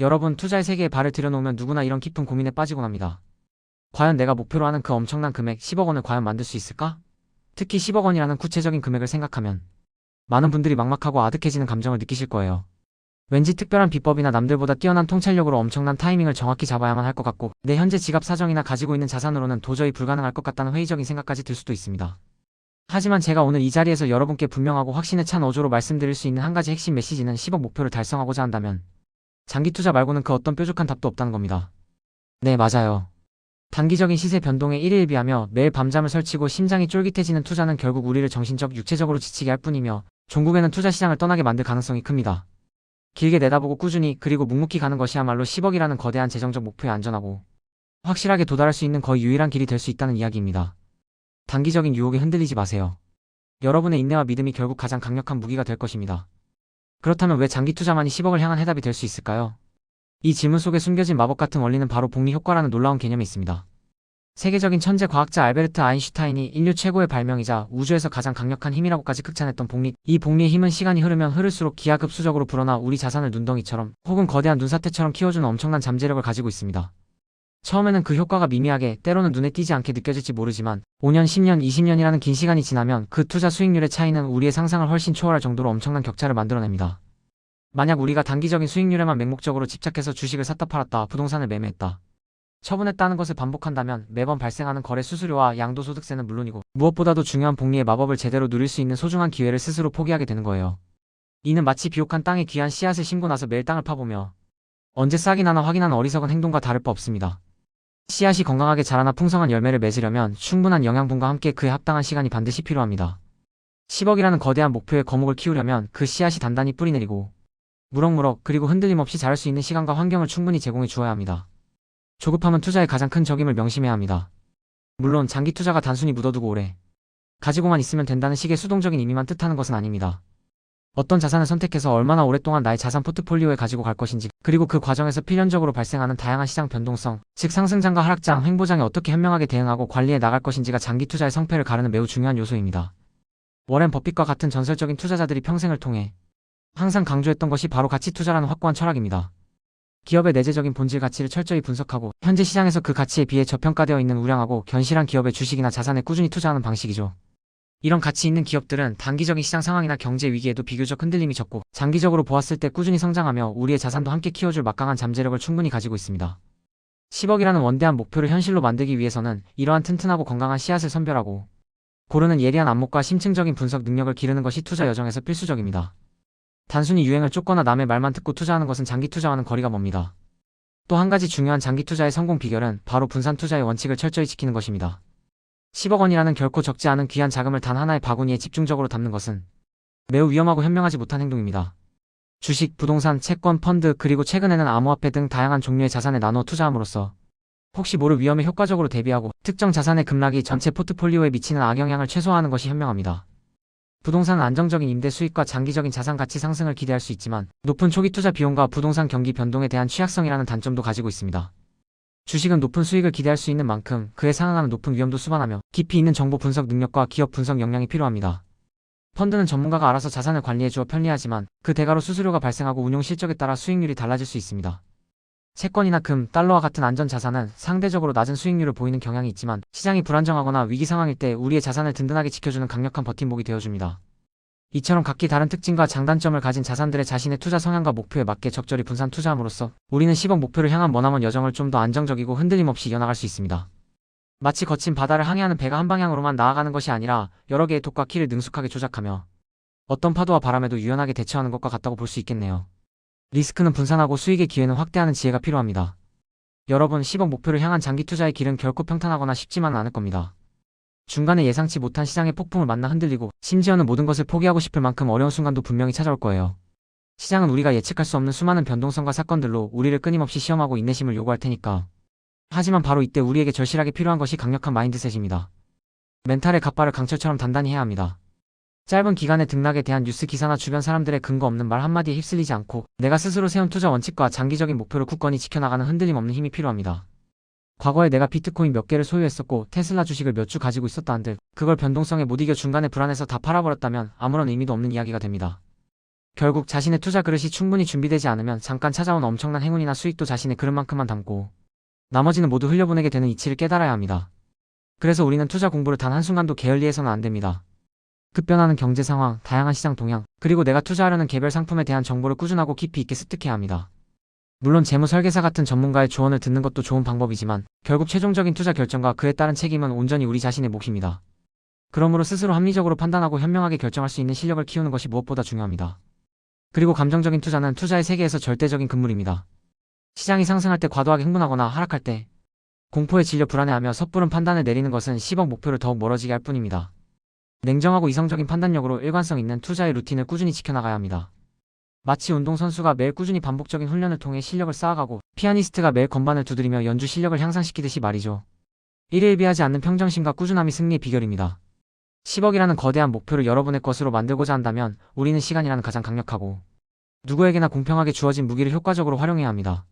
여러분, 투자의 세계에 발을 들여놓으면 누구나 이런 깊은 고민에 빠지곤 합니다. 과연 내가 목표로 하는 그 엄청난 금액 10억 원을 과연 만들 수 있을까? 특히 10억 원이라는 구체적인 금액을 생각하면 많은 분들이 막막하고 아득해지는 감정을 느끼실 거예요. 왠지 특별한 비법이나 남들보다 뛰어난 통찰력으로 엄청난 타이밍을 정확히 잡아야만 할 것 같고, 내 현재 지갑 사정이나 가지고 있는 자산으로는 도저히 불가능할 것 같다는 회의적인 생각까지 들 수도 있습니다. 하지만 제가 오늘 이 자리에서 여러분께 분명하고 확신에 찬 어조로 말씀드릴 수 있는 한 가지 핵심 메시지는 10억 목표를 달성하고자 한다면 장기 투자 말고는 그 어떤 뾰족한 답도 없다는 겁니다. 네, 맞아요. 단기적인 시세 변동에 일희일비하며 매일 밤잠을 설치고 심장이 쫄깃해지는 투자는 결국 우리를 정신적, 육체적으로 지치게 할 뿐이며 종국에는 투자 시장을 떠나게 만들 가능성이 큽니다. 길게 내다보고 꾸준히 그리고 묵묵히 가는 것이야말로 10억이라는 거대한 재정적 목표에 안전하고 확실하게 도달할 수 있는 거의 유일한 길이 될 수 있다는 이야기입니다. 단기적인 유혹에 흔들리지 마세요. 여러분의 인내와 믿음이 결국 가장 강력한 무기가 될 것입니다. 그렇다면 왜 장기 투자만이 10억을 향한 해답이 될 수 있을까요? 이 질문 속에 숨겨진 마법 같은 원리는 바로 복리 효과라는 놀라운 개념이 있습니다. 세계적인 천재 과학자 알베르트 아인슈타인이 인류 최고의 발명이자 우주에서 가장 강력한 힘이라고까지 극찬했던 복리, 이 복리의 힘은 시간이 흐르면 흐를수록 기하급수적으로 불어나 우리 자산을 눈덩이처럼 혹은 거대한 눈사태처럼 키워주는 엄청난 잠재력을 가지고 있습니다. 처음에는 그 효과가 미미하게, 때로는 눈에 띄지 않게 느껴질지 모르지만 5년, 10년, 20년이라는 긴 시간이 지나면 그 투자 수익률의 차이는 우리의 상상을 훨씬 초월할 정도로 엄청난 격차를 만들어냅니다. 만약 우리가 단기적인 수익률에만 맹목적으로 집착해서 주식을 샀다 팔았다, 부동산을 매매했다, 처분했다는 것을 반복한다면 매번 발생하는 거래 수수료와 양도소득세는 물론이고 무엇보다도 중요한 복리의 마법을 제대로 누릴 수 있는 소중한 기회를 스스로 포기하게 되는 거예요. 이는 마치 비옥한 땅에 귀한 씨앗을 심고 나서 매일 땅을 파보며 언제 싹이 나나 확인하는 어리석은 행동과 다를 바 없습니다. 씨앗이 건강하게 자라나 풍성한 열매를 맺으려면 충분한 영양분과 함께 그에 합당한 시간이 반드시 필요합니다. 10억이라는 거대한 목표의 거목을 키우려면 그 씨앗이 단단히 뿌리내리고 무럭무럭 그리고 흔들림 없이 자랄 수 있는 시간과 환경을 충분히 제공해 주어야 합니다. 조급함은 투자의 가장 큰 적임을 명심해야 합니다. 물론 장기 투자가 단순히 묻어두고 오래 가지고만 있으면 된다는 식의 수동적인 의미만 뜻하는 것은 아닙니다. 어떤 자산을 선택해서 얼마나 오랫동안 나의 자산 포트폴리오에 가지고 갈 것인지, 그리고 그 과정에서 필연적으로 발생하는 다양한 시장 변동성, 즉 상승장과 하락장, 횡보장에 어떻게 현명하게 대응하고 관리해 나갈 것인지가 장기 투자의 성패를 가르는 매우 중요한 요소입니다. 워렌 버핏과 같은 전설적인 투자자들이 평생을 통해 항상 강조했던 것이 바로 가치 투자라는 확고한 철학입니다. 기업의 내재적인 본질 가치를 철저히 분석하고 현재 시장에서 그 가치에 비해 저평가되어 있는 우량하고 견실한 기업의 주식이나 자산에 꾸준히 투자하는 방식이죠. 이런 가치 있는 기업들은 단기적인 시장 상황이나 경제 위기에도 비교적 흔들림이 적고 장기적으로 보았을 때 꾸준히 성장하며 우리의 자산도 함께 키워줄 막강한 잠재력을 충분히 가지고 있습니다. 10억이라는 원대한 목표를 현실로 만들기 위해서는 이러한 튼튼하고 건강한 씨앗을 선별하고 고르는 예리한 안목과 심층적인 분석 능력을 기르는 것이 투자 여정에서 필수적입니다. 단순히 유행을 쫓거나 남의 말만 듣고 투자하는 것은 장기 투자와는 거리가 멉니다. 또 한 가지 중요한 장기 투자의 성공 비결은 바로 분산 투자의 원칙을 철저히 지키는 것입니다. 10억 원이라는 결코 적지 않은 귀한 자금을 단 하나의 바구니에 집중적으로 담는 것은 매우 위험하고 현명하지 못한 행동입니다. 주식, 부동산, 채권, 펀드, 그리고 최근에는 암호화폐 등 다양한 종류의 자산에 나눠 투자함으로써 혹시 모를 위험에 효과적으로 대비하고 특정 자산의 급락이 전체 포트폴리오에 미치는 악영향을 최소화하는 것이 현명합니다. 부동산은 안정적인 임대 수익과 장기적인 자산 가치 상승을 기대할 수 있지만 높은 초기 투자 비용과 부동산 경기 변동에 대한 취약성이라는 단점도 가지고 있습니다. 주식은 높은 수익을 기대할 수 있는 만큼 그에 상응하는 높은 위험도 수반하며 깊이 있는 정보 분석 능력과 기업 분석 역량이 필요합니다. 펀드는 전문가가 알아서 자산을 관리해주어 편리하지만 그 대가로 수수료가 발생하고 운용 실적에 따라 수익률이 달라질 수 있습니다. 채권이나 금, 달러와 같은 안전 자산은 상대적으로 낮은 수익률을 보이는 경향이 있지만 시장이 불안정하거나 위기 상황일 때 우리의 자산을 든든하게 지켜주는 강력한 버팀목이 되어줍니다. 이처럼 각기 다른 특징과 장단점을 가진 자산들의 자신의 투자 성향과 목표에 맞게 적절히 분산 투자함으로써 우리는 10억 목표를 향한 머나먼 여정을 좀 더 안정적이고 흔들림 없이 이어나갈 수 있습니다. 마치 거친 바다를 항해하는 배가 한 방향으로만 나아가는 것이 아니라 여러 개의 톡과 키를 능숙하게 조작하며 어떤 파도와 바람에도 유연하게 대처하는 것과 같다고 볼 수 있겠네요. 리스크는 분산하고 수익의 기회는 확대하는 지혜가 필요합니다. 여러분, 10억 목표를 향한 장기 투자의 길은 결코 평탄하거나 쉽지만은 않을 겁니다. 중간에 예상치 못한 시장의 폭풍을 만나 흔들리고 심지어는 모든 것을 포기하고 싶을 만큼 어려운 순간도 분명히 찾아올 거예요. 시장은 우리가 예측할 수 없는 수많은 변동성과 사건들로 우리를 끊임없이 시험하고 인내심을 요구할 테니까. 하지만 바로 이때 우리에게 절실하게 필요한 것이 강력한 마인드셋입니다. 멘탈의 갓바를 강철처럼 단단히 해야 합니다. 짧은 기간의 등락에 대한 뉴스 기사나 주변 사람들의 근거 없는 말 한마디에 휩쓸리지 않고 내가 스스로 세운 투자 원칙과 장기적인 목표를 굳건히 지켜나가는 흔들림 없는 힘이 필요합니다. 과거에 내가 비트코인 몇 개를 소유했었고 테슬라 주식을 몇 주 가지고 있었다 한들 그걸 변동성에 못 이겨 중간에 불안해서 다 팔아버렸다면 아무런 의미도 없는 이야기가 됩니다. 결국 자신의 투자 그릇이 충분히 준비되지 않으면 잠깐 찾아온 엄청난 행운이나 수익도 자신의 그릇만큼만 담고 나머지는 모두 흘려보내게 되는 이치를 깨달아야 합니다. 그래서 우리는 투자 공부를 단 한순간도 게을리해서는 안 됩니다. 급변하는 경제 상황, 다양한 시장 동향, 그리고 내가 투자하려는 개별 상품에 대한 정보를 꾸준하고 깊이 있게 습득해야 합니다. 물론 재무 설계사 같은 전문가의 조언을 듣는 것도 좋은 방법이지만 결국 최종적인 투자 결정과 그에 따른 책임은 온전히 우리 자신의 몫입니다. 그러므로 스스로 합리적으로 판단하고 현명하게 결정할 수 있는 실력을 키우는 것이 무엇보다 중요합니다. 그리고 감정적인 투자는 투자의 세계에서 절대적인 금물입니다. 시장이 상승할 때 과도하게 흥분하거나 하락할 때 공포에 질려 불안해하며 섣부른 판단을 내리는 것은 10억 목표를 더욱 멀어지게 할 뿐입니다. 냉정하고 이성적인 판단력으로 일관성 있는 투자의 루틴을 꾸준히 지켜나가야 합니다. 마치 운동선수가 매일 꾸준히 반복적인 훈련을 통해 실력을 쌓아가고 피아니스트가 매일 건반을 두드리며 연주 실력을 향상시키듯이 말이죠. 일일비하지 않는 평정심과 꾸준함이 승리의 비결입니다. 10억이라는 거대한 목표를 여러분의 것으로 만들고자 한다면 우리는 시간이라는 가장 강력하고 누구에게나 공평하게 주어진 무기를 효과적으로 활용해야 합니다.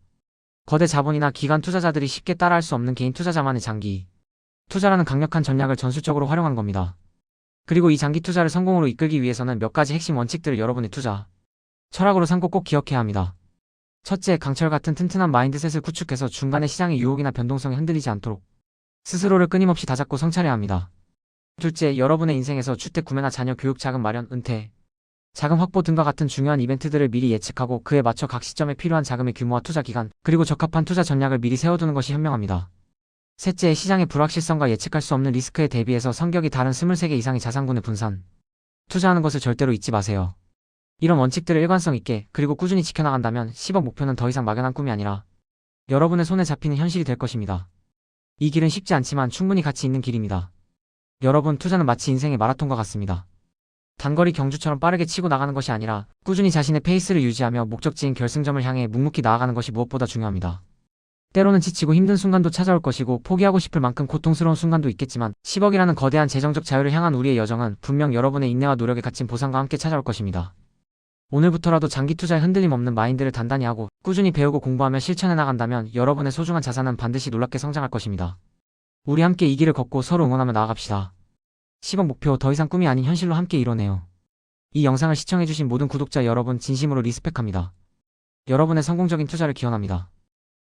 거대 자본이나 기관 투자자들이 쉽게 따라할 수 없는 개인 투자자만의 장기 투자라는 강력한 전략을 전술적으로 활용한 겁니다. 그리고 이 장기 투자를 성공으로 이끌기 위해서는 몇 가지 핵심 원칙들을 여러분의 투자 철학으로 삼고 꼭 기억해야 합니다. 첫째, 강철 같은 튼튼한 마인드셋을 구축해서 중간에 시장의 유혹이나 변동성에 흔들리지 않도록 스스로를 끊임없이 다잡고 성찰해야 합니다. 둘째, 여러분의 인생에서 주택 구매나 자녀 교육 자금 마련, 은퇴, 자금 확보 등과 같은 중요한 이벤트들을 미리 예측하고 그에 맞춰 각 시점에 필요한 자금의 규모와 투자 기간, 그리고 적합한 투자 전략을 미리 세워두는 것이 현명합니다. 셋째, 시장의 불확실성과 예측할 수 없는 리스크에 대비해서 성격이 다른 23개 이상의 자산군을 분산, 투자하는 것을 절대로 잊지 마세요. 이런 원칙들을 일관성 있게 그리고 꾸준히 지켜나간다면 10억 목표는 더 이상 막연한 꿈이 아니라 여러분의 손에 잡히는 현실이 될 것입니다. 이 길은 쉽지 않지만 충분히 가치 있는 길입니다. 여러분, 투자는 마치 인생의 마라톤과 같습니다. 단거리 경주처럼 빠르게 치고 나가는 것이 아니라 꾸준히 자신의 페이스를 유지하며 목적지인 결승점을 향해 묵묵히 나아가는 것이 무엇보다 중요합니다. 때로는 지치고 힘든 순간도 찾아올 것이고 포기하고 싶을 만큼 고통스러운 순간도 있겠지만 10억이라는 거대한 재정적 자유를 향한 우리의 여정은 분명 여러분의 인내와 노력에 갇힌 보상과 함께 찾아올 것입니다. 오늘부터라도 장기 투자에 흔들림 없는 마인드를 단단히 하고 꾸준히 배우고 공부하며 실천해 나간다면 여러분의 소중한 자산은 반드시 놀랍게 성장할 것입니다. 우리 함께 이 길을 걷고 서로 응원하며 나아갑시다. 10억 목표 더 이상 꿈이 아닌 현실로 함께 이뤄내요. 이 영상을 시청해주신 모든 구독자 여러분 진심으로 리스펙합니다. 여러분의 성공적인 투자를 기원합니다.